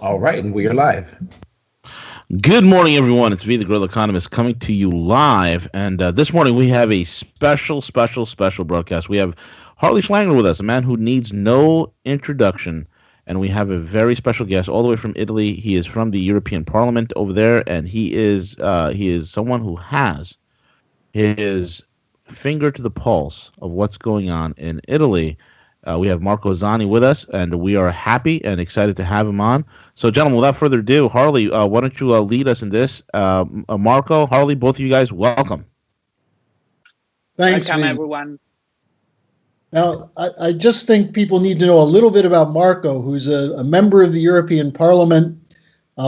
All right, and we are live. Good morning, everyone. It's V, the Guerrilla Economist, coming to you live. And this morning we have a special broadcast. We have Harley Schlanger with us, a man who needs no introduction. And we have a very special guest all the way from Italy. He is from the European Parliament over there, and he is someone who has his finger to the pulse of what's going on in Italy. We have Marco Zanni with us, and we are happy and excited to have him on. So, gentlemen, without further ado, Harley, why don't you lead us in this? Marco, Harley, both of you guys, welcome. Thanks, welcome, V. everyone. Now, I just think people need to know a little bit about Marco, who's a member of the European Parliament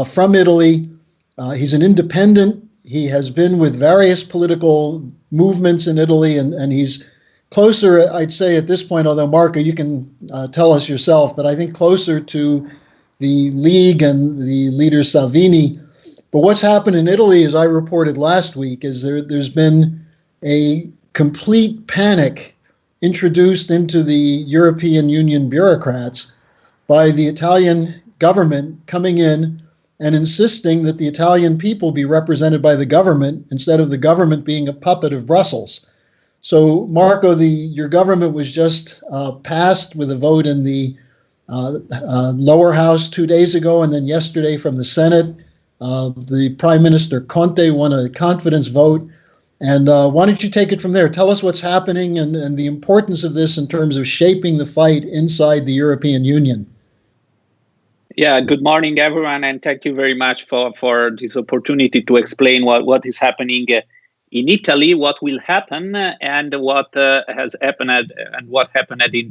from Italy. He's an independent. He has been with various political movements in Italy, and he's closer, I'd say, at this point, although, Marco, you can tell us yourself, but I think closer to the League and the leader Salvini. But what's happened in Italy, as I reported last week, is there's been a complete panic introduced into the European Union bureaucrats by the Italian government coming in and insisting that the Italian people be represented by the government instead of the government being a puppet of Brussels. So, Marco, your government was just passed with a vote in the lower house 2 days ago, and then yesterday from the Senate. The Prime Minister Conte won a confidence vote. And why don't you take it from there? Tell us what's happening and the importance of this in terms of shaping the fight inside the European Union. Yeah, good morning, everyone, and thank you very much for this opportunity to explain what is happening in Italy, what will happen, and what has happened, and what happened in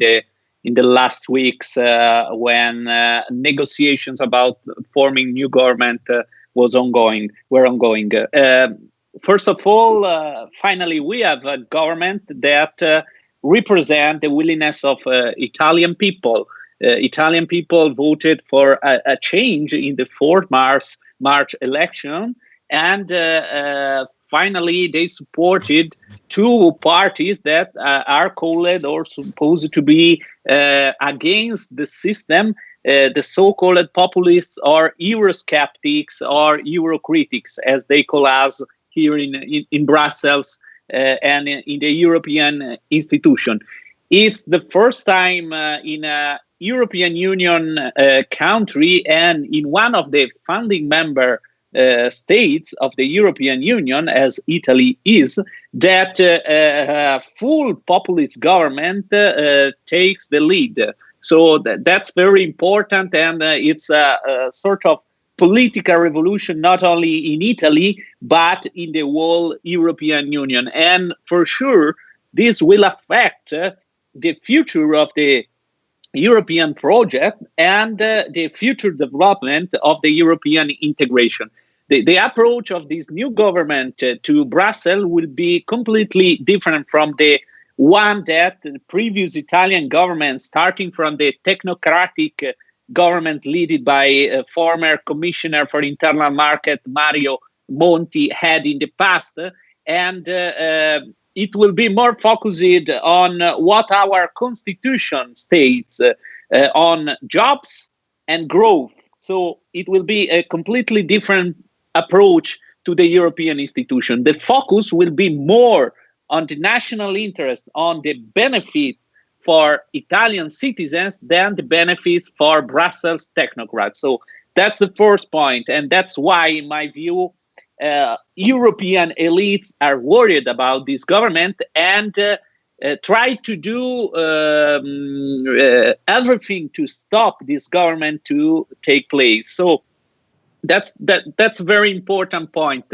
the last weeks when negotiations about forming new government were ongoing. First of all, finally, we have a government that represents the willingness of Italian people. Italian people voted for a change in the 4th March election, and finally, they supported two parties that are called or supposed to be against the system, the so-called populists or Eurosceptics or Eurocritics, as they call us here in Brussels and in the European institution. It's the first time in a European Union country and in one of the founding member states of the European Union, as Italy is, that full populist government takes the lead. So that's very important, and it's a sort of political revolution, not only in Italy, but in the whole European Union. And for sure, this will affect the future of the European project and the future development of the European integration. The approach of this new government to Brussels will be completely different from the one that the previous Italian government, starting from the technocratic government led by former Commissioner for Internal Market Mario Monti, had in the past. And it will be more focused on what our constitution states on jobs and growth. So it will be a completely different approach to the European institution. The focus will be more on the national interest, on the benefits for Italian citizens than the benefits for Brussels technocrats. So that's the first point. And that's why, in my view, European elites are worried about this government and try to do everything to stop this government to take place. So that's a very important point.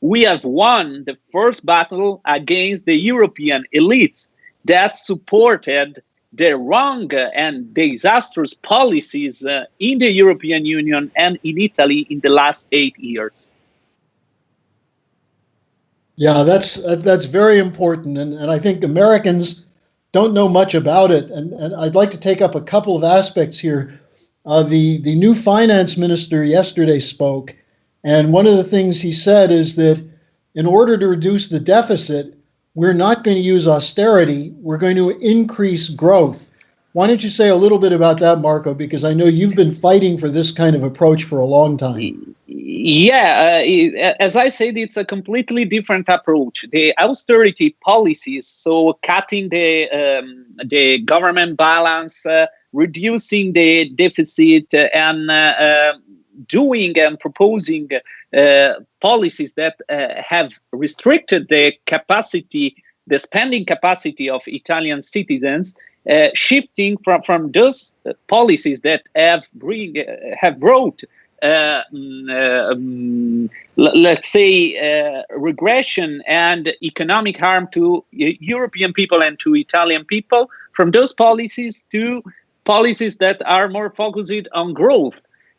We have won the first battle against the European elites that supported the wrong and disastrous policies in the European Union and in Italy in the last 8 years. Yeah, that's very important, and I think Americans don't know much about it. And I'd like to take up a couple of aspects here. The new finance minister yesterday spoke, and one of the things he said is that in order to reduce the deficit, we're not going to use austerity. We're going to increase growth. Why don't you say a little bit about that, Marco? Because I know you've been fighting for this kind of approach for a long time. Yeah, as I said, it's a completely different approach. The austerity policies, so cutting the government balance, reducing the deficit, and doing and proposing policies that have restricted the capacity, the spending capacity of Italian citizens, shifting from those policies that have brought let's say regression and economic harm to European people and to Italian people, from those policies to policies that are more focused on growth.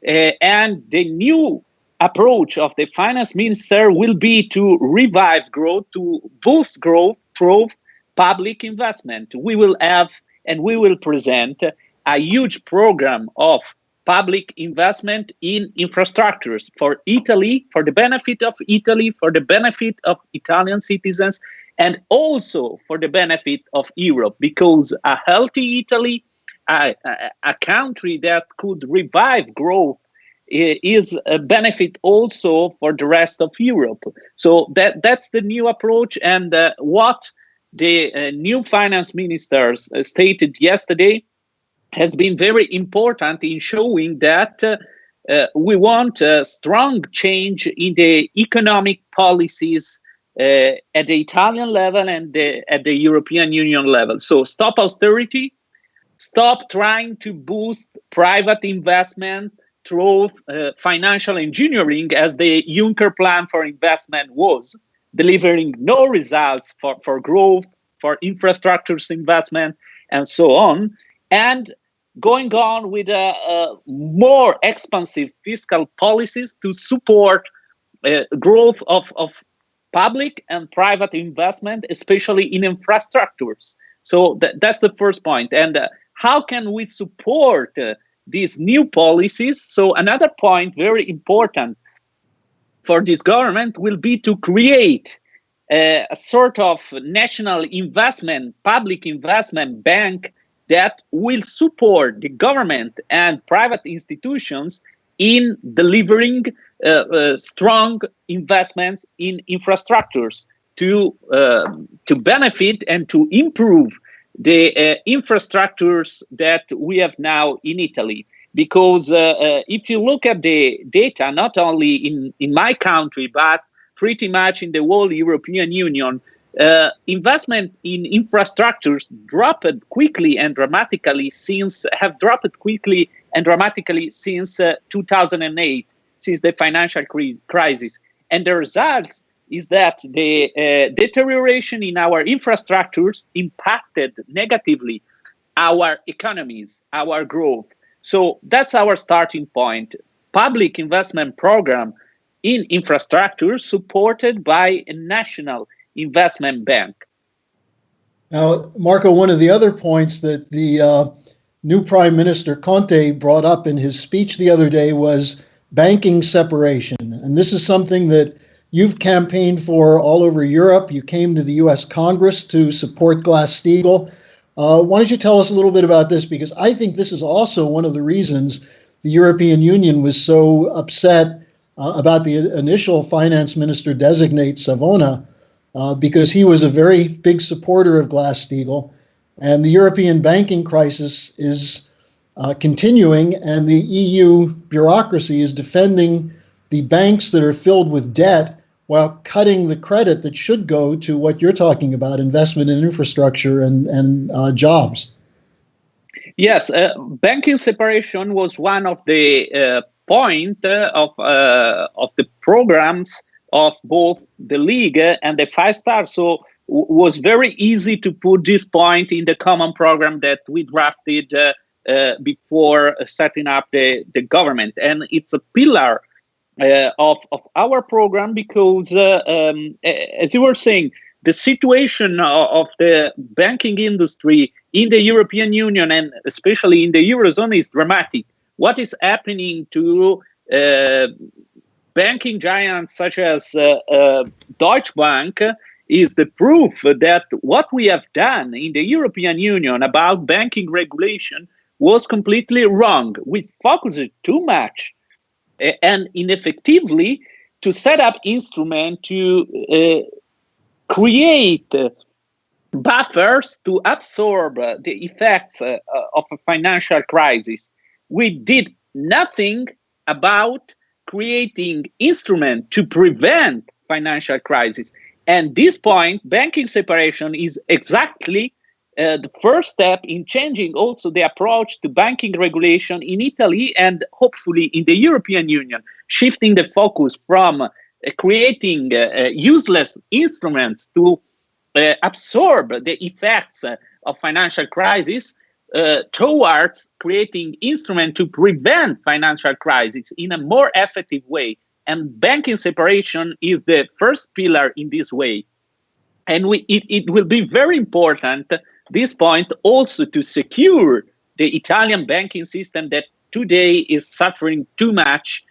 And the new approach of the finance minister will be to revive growth, to boost growth through public investment. We will have and we will present a huge program of public investment in infrastructures for Italy, for the benefit of Italy, for the benefit of Italian citizens, and also for the benefit of Europe, because a healthy Italy, a country that could revive growth, is a benefit also for the rest of Europe. So that's the new approach, and what the new finance ministers stated yesterday has been very important in showing that we want a strong change in the economic policies at the Italian level and at the European Union level. So stop austerity, stop trying to boost private investment through financial engineering, as the Juncker plan for investment was, delivering no results for growth, for infrastructures investment, and so on, and going on with more expansive fiscal policies to support growth of public and private investment, especially in infrastructures. So that's the first point. And how can we support these new policies? So another point, very important for this government, will be to create a sort of national investment, public investment bank that will support the government and private institutions in delivering strong investments in infrastructures to benefit and to improve the infrastructures that we have now in Italy. Because if you look at the data, not only in my country, but pretty much in the whole European Union, investment in infrastructures dropped quickly and dramatically since 2008, since the financial crisis. And the result is that the deterioration in our infrastructures impacted negatively our economies, our growth. So that's our starting point. Public investment program in infrastructure supported by a national investment bank. Now, Marco, one of the other points that the new Prime Minister Conte brought up in his speech the other day was banking separation. And this is something that you've campaigned for all over Europe. You came to the US Congress to support Glass-Steagall. Why don't you tell us a little bit about this? Because I think this is also one of the reasons the European Union was so upset about the initial finance minister designate, Savona, because he was a very big supporter of Glass-Steagall. And the European banking crisis is continuing, and the EU bureaucracy is defending the banks that are filled with debt while cutting the credit that should go to what you're talking about, investment in infrastructure and jobs. Yes, banking separation was one of the point of the programs of both the League and the Five Stars. So was very easy to put this point in the common program that we drafted before setting up the government. And it's a pillar of our program because, as you were saying, the situation of the banking industry in the European Union and especially in the Eurozone is dramatic. What is happening to banking giants such as Deutsche Bank is the proof that what we have done in the European Union about banking regulation was completely wrong. We focused too much and ineffectively to set up instruments to create buffers to absorb the effects of a financial crisis. We did nothing about creating instruments to prevent financial crisis. And this point, banking separation is exactly the first step in changing also the approach to banking regulation in Italy and hopefully in the European Union, shifting the focus from creating useless instruments to absorb the effects of financial crisis towards creating instruments to prevent financial crisis in a more effective way. And banking separation is the first pillar in this way. And it will be very important, this point, also to secure the Italian banking system that today is suffering too much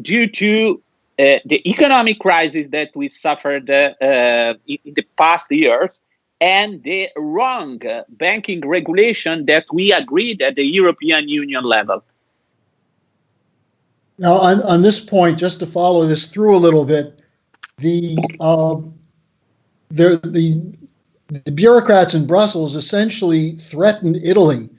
due to the economic crisis that we suffered in the past years and the wrong banking regulation that we agreed at the European Union level. Now, on this point, just to follow this through a little bit, the bureaucrats in Brussels essentially threatened Italy.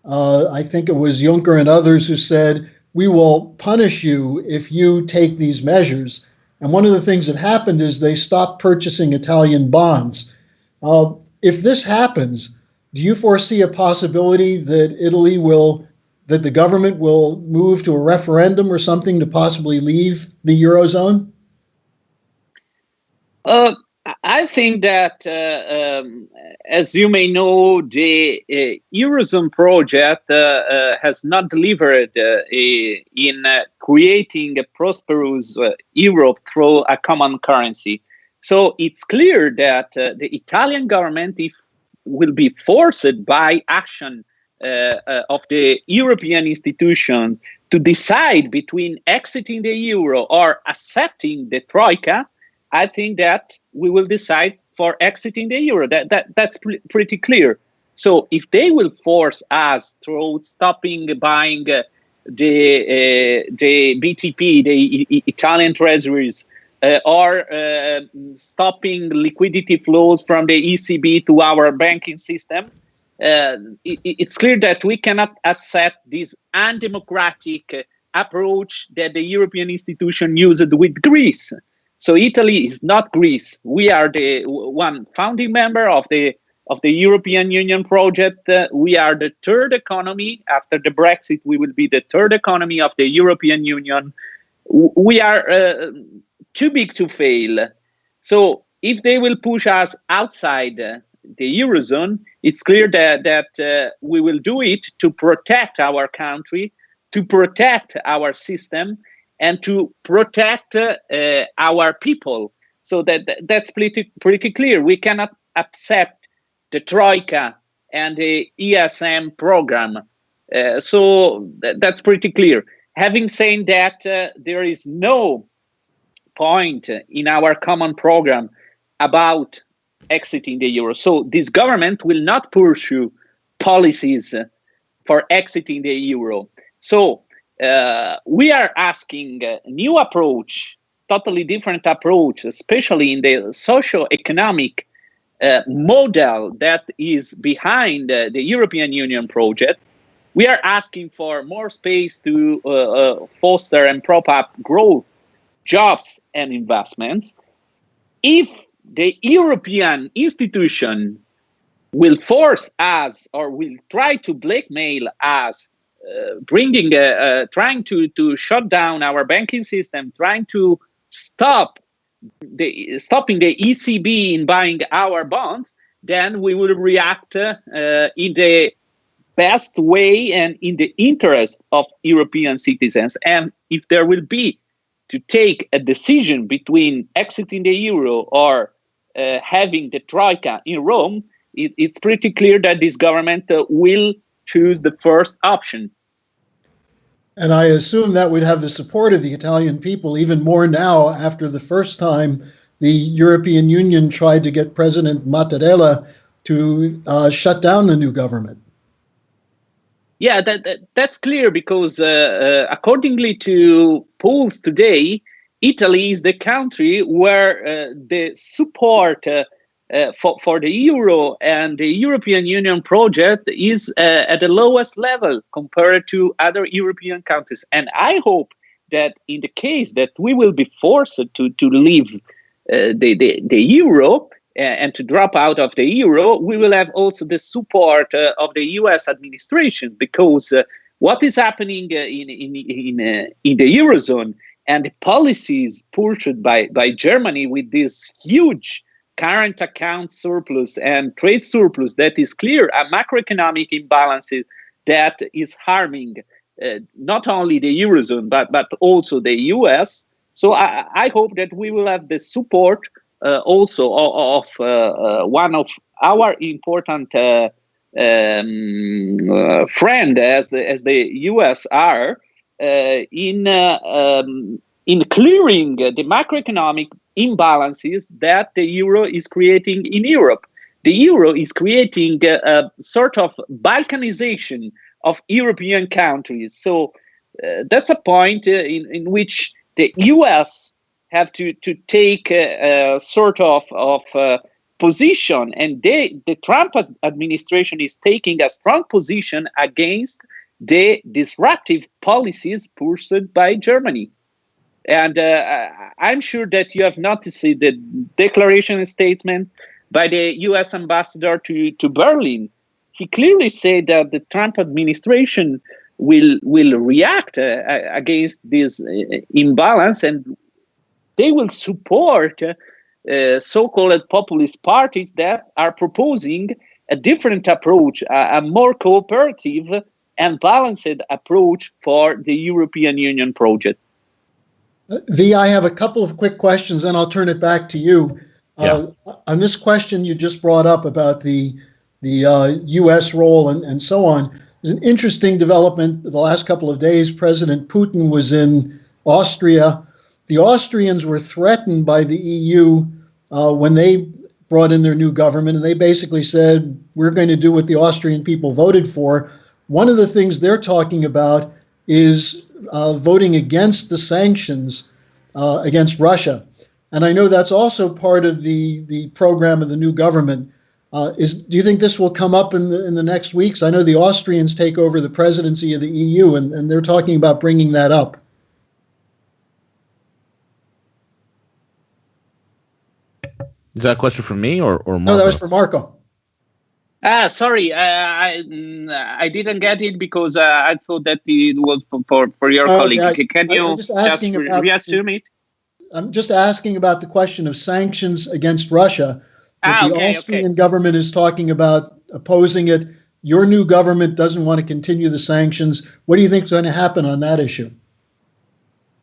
I think it was Juncker and others who said, we will punish you if you take these measures. And one of the things that happened is they stopped purchasing Italian bonds. If this happens, do you foresee a possibility that that the government will move to a referendum or something to possibly leave the Eurozone? I think that, as you may know, the Eurozone project has not delivered in creating a prosperous Europe through a common currency. So it's clear that the Italian government will be forced by action of the European institution to decide between exiting the euro or accepting the troika. I think that we will decide for exiting the euro. That's pretty clear. So if they will force us through stopping buying the BTP, the Italian treasuries, or stopping liquidity flows from the ECB to our banking system, it's clear that we cannot accept this undemocratic approach that the European institution used with Greece. So Italy is not Greece. We are the one founding member of the European Union project. We are the third economy. After the Brexit, we will be the third economy of the European Union. We are too big to fail. So if they will push us outside the Eurozone, it's clear that we will do it to protect our country, to protect our system, and to protect our people. So that's pretty clear. We cannot accept the Troika and the ESM program. So that's pretty clear. Having said that, there is no point in our common program about exiting the euro. So this government will not pursue policies for exiting the euro. So we are asking a new approach, totally different approach, especially in the socio-economic model that is behind the European Union project. We are asking for more space to foster and prop up growth, jobs, and investments. If the European institution will force us or will try to blackmail us, trying to shut down our banking system, trying to stopping the ECB in buying our bonds, then we will react in the best way and in the interest of European citizens. And if there will be to take a decision between exiting the euro or having the troika in Rome, it's pretty clear that this government will choose the first option. And I assume that would have the support of the Italian people even more now after the first time the European Union tried to get President Mattarella to shut down the new government. Yeah, that's clear because accordingly to polls today, Italy is the country where the support for the euro and the European Union project is at the lowest level compared to other European countries. And I hope that in the case that we will be forced to leave the euro and to drop out of the euro, we will have also the support of the US administration, because what is happening in the eurozone and the policies pushed by Germany with this huge current account surplus and trade surplus, that is clear a macroeconomic imbalance that is harming not only the eurozone but also the US. So I hope that we will have the support also of one of our important friend as the US are in clearing the macroeconomic imbalances that the euro is creating in Europe. The euro is creating a sort of Balkanization of European countries. So that's a point in which the US have to take a sort of position, and the Trump administration is taking a strong position against the disruptive policies pursued by Germany. And I'm sure that you have noticed the declaration and statement by the US ambassador to Berlin. He clearly said that the Trump administration will react against this imbalance, and they will support so-called populist parties that are proposing a different approach, a more cooperative and balanced approach for the European Union project. V, I have a couple of quick questions, and I'll turn it back to you. On this question you just brought up about the U.S. role and so on, there's an interesting development. The last couple of days, President Putin was in Austria. The Austrians were threatened by the EU when they brought in their new government, and they basically said, we're going to do what the Austrian people voted for. One of the things they're talking about is voting against the sanctions against Russia. And I know that's also part of the program of the new government. Do you think this will come up in the next weeks? I know the Austrians take over the presidency of the EU, and they're talking about bringing that up. Is that a question for me or Marco? No, that was for Marco. Sorry, I didn't get it because I thought that it was for your colleague. Can you just reassume it? I'm just asking about the question of sanctions against Russia. That the Austrian government is talking about opposing it. Your new government doesn't want to continue the sanctions. What do you think is going to happen on that issue?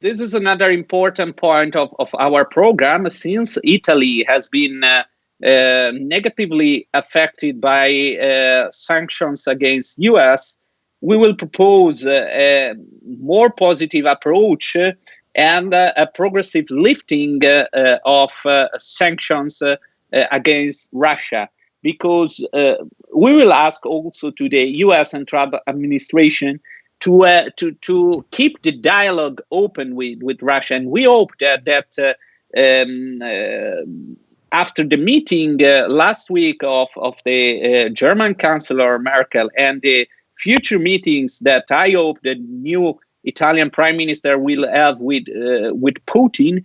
This is another important point of our program, since Italy has been negatively affected by sanctions against US. We will propose a more positive approach and a progressive lifting of sanctions against Russia, because we will ask also to the US and Trump administration to keep the dialogue open with Russia. And we hope that after the meeting last week of the German Chancellor Merkel and the future meetings that I hope the new Italian Prime Minister will have with Putin,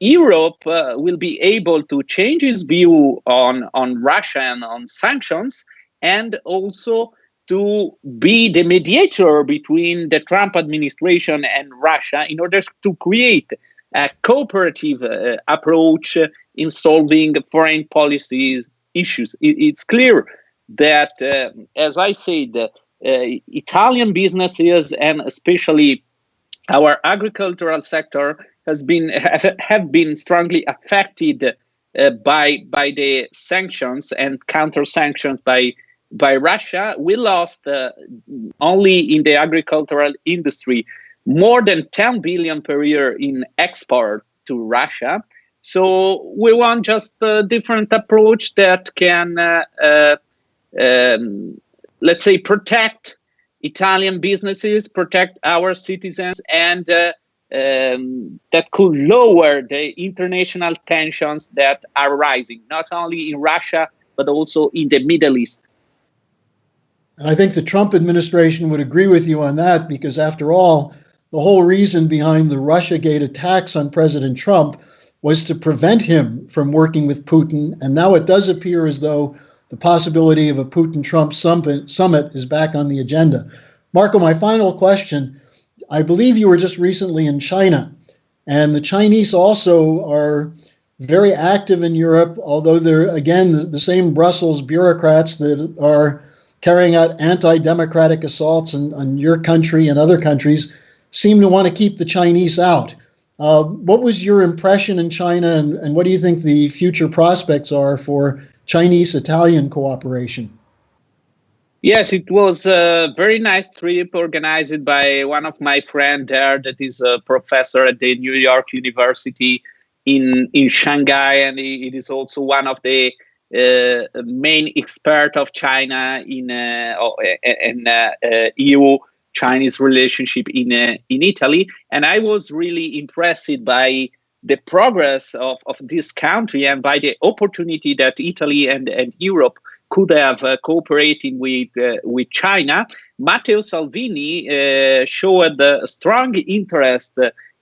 Europe will be able to change its view on Russia and on sanctions, and also to be the mediator between the Trump administration and Russia in order to create a cooperative approach in solving foreign policy issues. It's clear that, as I said, Italian businesses and especially our agricultural sector have been strongly affected by the sanctions and counter sanctions by Russia. We lost only in the agricultural industry more than 10 billion per year in export to Russia. So we want just a different approach that can, let's say, protect Italian businesses, protect our citizens, and that could lower the international tensions that are rising, not only in Russia, but also in the Middle East. And I think the Trump administration would agree with you on that, because after all, the whole reason behind the Russiagate attacks on President Trump was to prevent him from working with Putin. And now it does appear as though the possibility of a Putin-Trump summit is back on the agenda. Marco, my final question. I believe you were just recently in China, and the Chinese also are very active in Europe, although they're, again, the same Brussels bureaucrats that are carrying out anti-democratic assaults on your country and other countries seem to want to keep the Chinese out. What was your impression in China, and what do you think the future prospects are for Chinese-Italian cooperation? Yes, it was a very nice trip organized by one of my friends there that is a professor at the New York University in Shanghai, and it is also one of the main expert of China in EU-Chinese relationship in Italy. And I was really impressed by the progress of this country and by the opportunity that Italy and Europe could have cooperating with China. Matteo Salvini showed a strong interest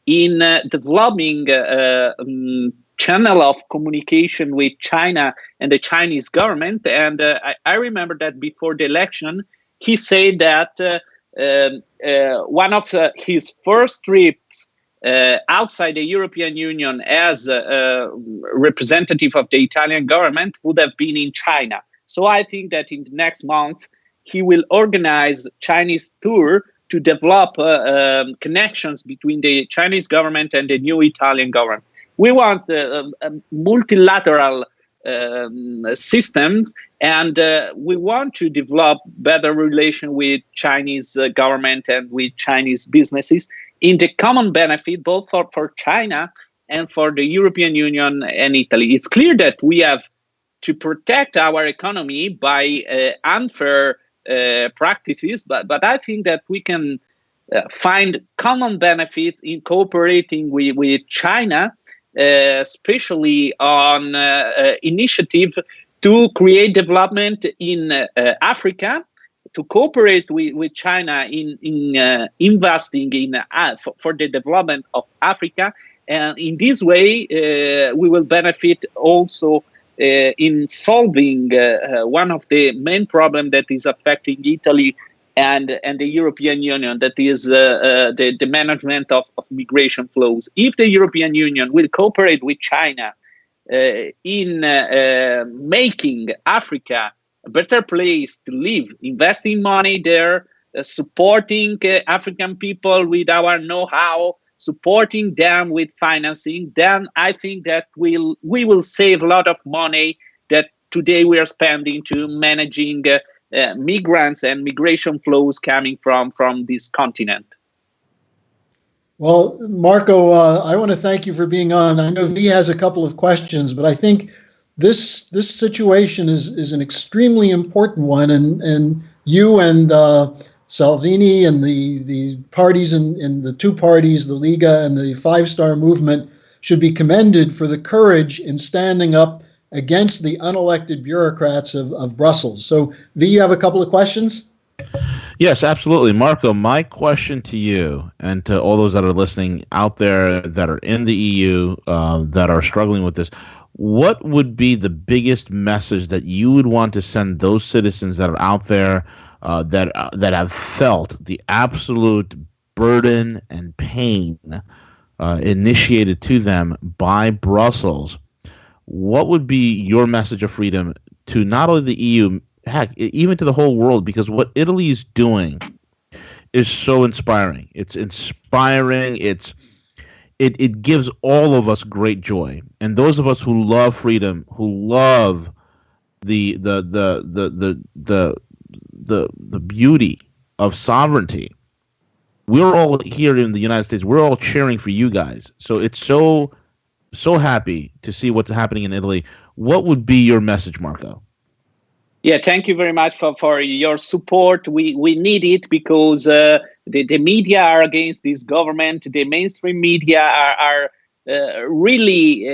in developing channel of communication with China and the Chinese government. And I remember that before the election, he said that one of his first trips outside the European Union as a representative of the Italian government would have been in China. So I think that in the next month, he will organize Chinese tour to develop connections between the Chinese government and the new Italian government. We want a multilateral systems, and we want to develop better relation with Chinese government and with Chinese businesses in the common benefit, both for China and for the European Union and Italy. It's clear that we have to protect our economy by unfair practices, but I think that we can find common benefits in cooperating with China, especially on initiative to create development in Africa, to cooperate with China in investing in for the development of Africa, and in this way we will benefit also in solving one of the main problems that is affecting Italy and the European Union, that is the management of migration flows. If the European Union will cooperate with China in making Africa a better place to live, investing money there, supporting African people with our know-how, supporting them with financing, then I think that we will save a lot of money that today we are spending to managing migrants and migration flows coming from this continent. Well, Marco, I want to thank you for being on. I know V has a couple of questions, but I think this situation is an extremely important one, and you and Salvini and the parties in the two parties, the Liga and the Five Star Movement, should be commended for the courage in standing up against the unelected bureaucrats of Brussels. So, V, you have a couple of questions? Yes, absolutely. Marco, my question to you and to all those that are listening out there that are in the EU, that are struggling with this, what would be the biggest message that you would want to send those citizens that are out there that have felt the absolute burden and pain initiated to them by Brussels? What would be your message of freedom to not only the EU, heck, even to the whole world? Because what Italy is doing is so inspiring. It's inspiring. It gives all of us great joy, and those of us who love freedom, who love the beauty of sovereignty. We're all here in the United States. We're all cheering for you guys. So it's so so happy to see what's happening in Italy. What would be your message, Marco? Yeah, thank you very much for your support. We need it because the media are against this government. The mainstream media are really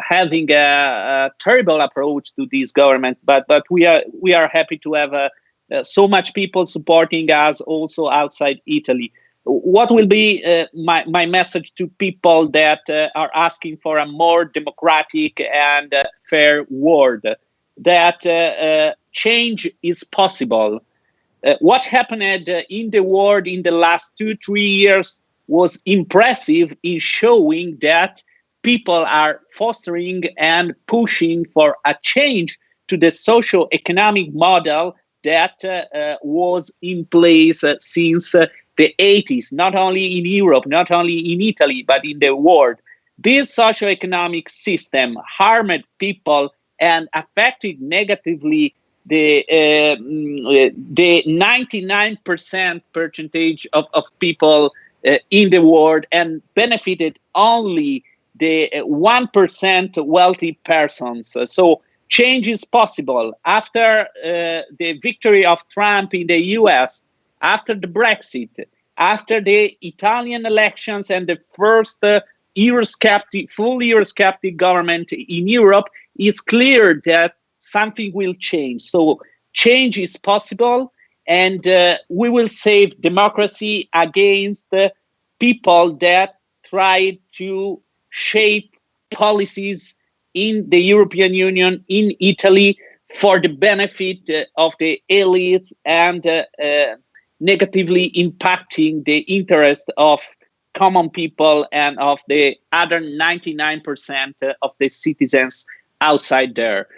having a terrible approach to this government. But we are happy to have so much people supporting us also outside Italy. What will be my message to people that are asking for a more democratic and fair world? That change is possible. What happened in the world in the last 2-3 years was impressive in showing that people are fostering and pushing for a change to the socio-economic model that was in place since the 80s, not only in Europe, not only in Italy, but in the world. This socio-economic system harmed people and affected negatively the 99% percentage of people in the world, and benefited only the 1% wealthy persons. So change is possible. After the victory of Trump in the US, after the Brexit, after the Italian elections and the first full Eurosceptic government in Europe, it's clear that something will change. So change is possible, and we will save democracy against people that try to shape policies in the European Union, in Italy, for the benefit of the elites and negatively impacting the interest of common people and of the other 99% of the citizens outside there.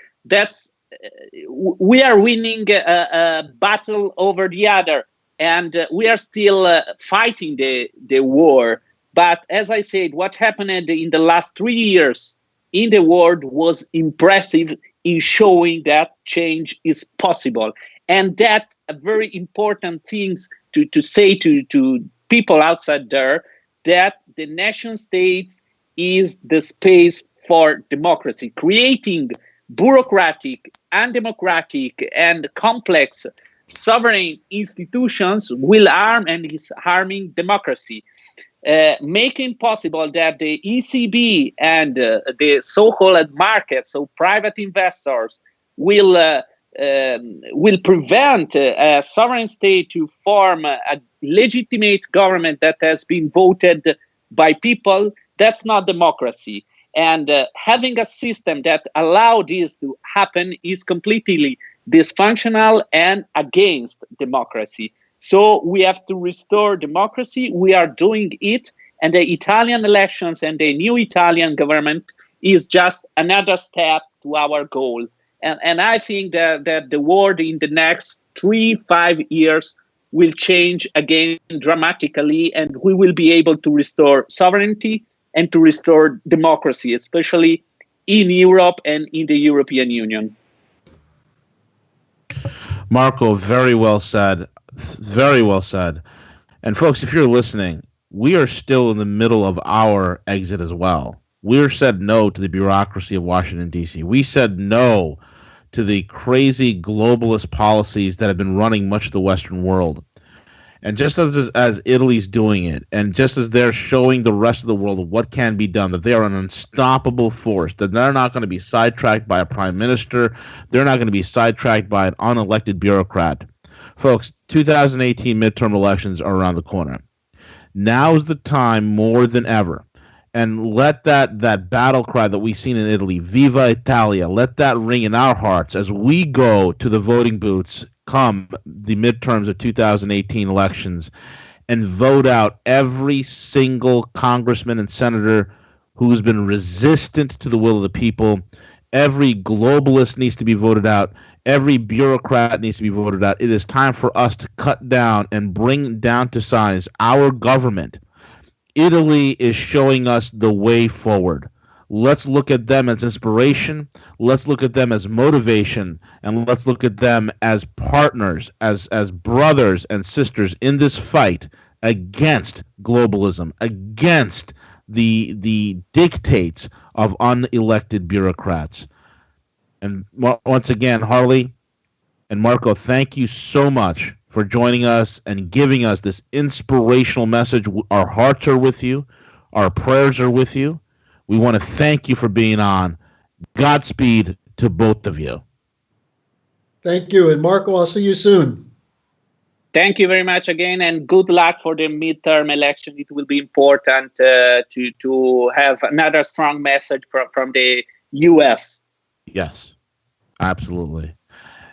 We are winning a battle over the other, and we are still fighting the war. But as I said, what happened in the last 3 years in the world was impressive in showing that change is possible. And that a very important thing to say to people outside there, that the nation state is the space for democracy. Creating bureaucratic, undemocratic, and complex sovereign institutions will harm and is harming democracy. Making possible that the ECB and the so-called markets, so private investors, will prevent a sovereign state to form a legitimate government that has been voted by people. That's not democracy. And having a system that allows this to happen is completely dysfunctional and against democracy. So we have to restore democracy. We are doing it. And the Italian elections and the new Italian government is just another step to our goal. And I think that the world in the next 3-5 years will change again dramatically, and we will be able to restore sovereignty and to restore democracy, especially in Europe and in the European Union. Marco, very well said. Very well said. And folks, if you're listening, we are still in the middle of our exit as well. We said no to the bureaucracy of Washington, D.C. We said no to the crazy globalist policies that have been running much of the Western world. And just as Italy's doing it, and just as they're showing the rest of the world what can be done, that they are an unstoppable force, that they're not going to be sidetracked by a prime minister, they're not going to be sidetracked by an unelected bureaucrat. Folks, 2018 midterm elections are around the corner. Now's the time more than ever. And let that battle cry that we've seen in Italy, Viva Italia, let that ring in our hearts as we go to the voting booths come the midterms of 2018 elections and vote out every single congressman and senator who's been resistant to the will of the people. Every globalist needs to be voted out. Every bureaucrat needs to be voted out. It is time for us to cut down and bring down to size our government. Italy is showing us the way forward. Let's look at them as inspiration. Let's look at them as motivation, and let's look at them as partners, as brothers and sisters in this fight against globalism, against the dictates of unelected bureaucrats. And once again, Harley and Marco, thank you so much for joining us and giving us this inspirational message. Our hearts are with you. Our prayers are with you. We want to thank you for being on. Godspeed to both of you. Thank you. And Marco, I'll see you soon. Thank you very much again, and good luck for the midterm election. It will be important to have another strong message from the U.S. Yes, absolutely.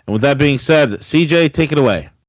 And with that being said, CJ, take it away.